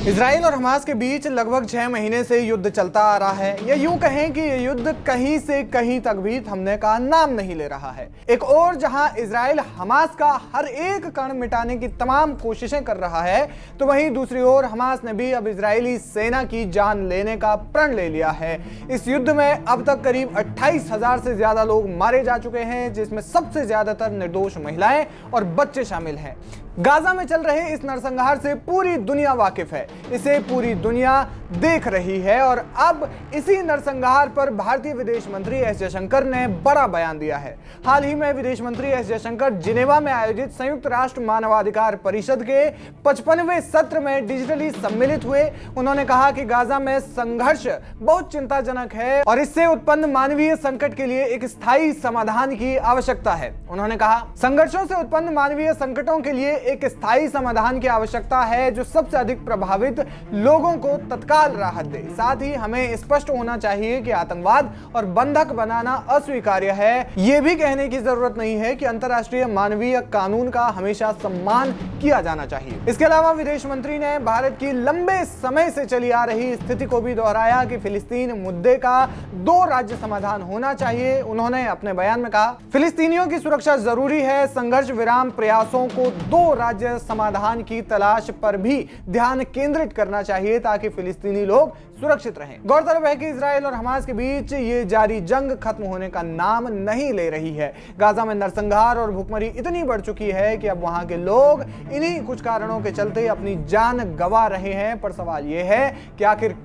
Israel और Hamas के बीच लगभग 6 महीने से युद्ध चलता आ रहा है, या यूं कहें कि ये युद्ध कहीं से कहीं तक भी थमने का नाम नहीं ले रहा है। एक और जहां इजराइल हमास का हर एक कण मिटाने की तमाम कोशिशें कर रहा है, तो वहीं दूसरी ओर हमास ने भी अब इजरायली सेना की जान लेने का प्रण ले लिया है। इस युद्ध में अब तक करीब 28,000 से ज्यादा लोग मारे जा चुके हैं, जिसमें सबसे ज्यादातर निर्दोष महिलाएं और बच्चे शामिल हैं। गाजा में चल रहे इस नरसंहार से पूरी दुनिया वाकिफ है, इसे पूरी दुनिया देख रही है और अब इसी नरसंहार पर भारतीय विदेश मंत्री एस जयशंकर ने बड़ा बयान दिया है। हाल ही में विदेश मंत्री एस जयशंकर जिनेवा में आयोजित संयुक्त राष्ट्र मानवाधिकार परिषद के 55वें सत्र में डिजिटली सम्मिलित हुए। उन्होंने कहा कि गाजा में संघर्ष बहुत चिंताजनक है और इससे उत्पन्न मानवीय संकट के लिए एक स्थायी समाधान की आवश्यकता है। उन्होंने कहा, संघर्षों से उत्पन्न मानवीय संकटों के लिए एक स्थायी समाधान की आवश्यकता है जो सबसे अधिक प्रभावित लोगों को तत्काल राहत दे। साथ ही हमें स्पष्ट होना चाहिए कि आतंकवाद और बंधक बनाना अस्वीकार्य है। यह भी कहने की जरूरत नहीं है कि अंतर्राष्ट्रीय मानवीय कानून का हमेशा सम्मान किया जाना चाहिए। इसके अलावा विदेश मंत्री ने भारत की लंबे समय से चली आ रही स्थिति को भी दोहराया कि फिलिस्तीन मुद्दे का 2 राज्य समाधान होना चाहिए। उन्होंने अपने बयान में कहा, फिलिस्तीनियों की सुरक्षा जरूरी है। संघर्ष विराम प्रयासों को 2 राज्य समाधान की तलाश पर भी ध्यान केंद्रित करना चाहिए ताकि फिलिस्तीनी लोग सुरक्षित रहें। गौरतलब है कि इजराइल और हमास के बीच ये जारी जंग खत्म होने का नाम नहीं ले रही है। गाजा में नरसंहार और भुखमरी इतनी बढ़ चुकी है कि अब वहां के लोग इन्हीं कुछ कारणों के चलते अपनी जान गंवा रहे हैं। पर सवाल ये है कि आखिर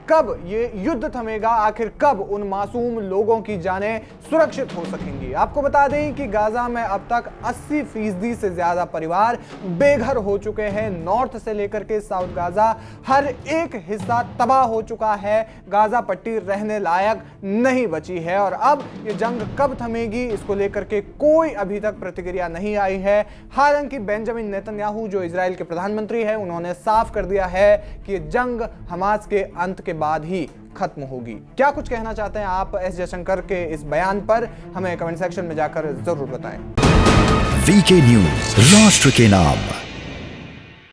कब ये युद्ध थमेगा, आखिर कब उन मासूम लोगों की जानें सुरक्षित हो सकेंगी। आपको बता दें कि गाजा में अब तक 80% से ज्यादा परिवार बेघर हो चुके हैं। नॉर्थ से लेकर के साउथ गाजा हर एक हिस्सा तबाह हो चुका है। गाजा पट्टी रहने लायक नहीं बची है और अब ये जंग कब थमेगी इसको लेकर के कोई अभी तक प्रतिक्रिया नहीं आई है। हालांकि बेंजामिन नेतन्याहू जो इजराइल के प्रधानमंत्री हैं, उन्होंने साफ कर दिया है कि जंग हमास के अंत के बाद ही खत्म होगी। क्या कुछ कहना चाहते हैं आप एस जयशंकर के इस बयान पर? हमें कमेंट सेक्शन में जाकर जरूर बताएं। वीके न्यूज, राष्ट्र के नाम।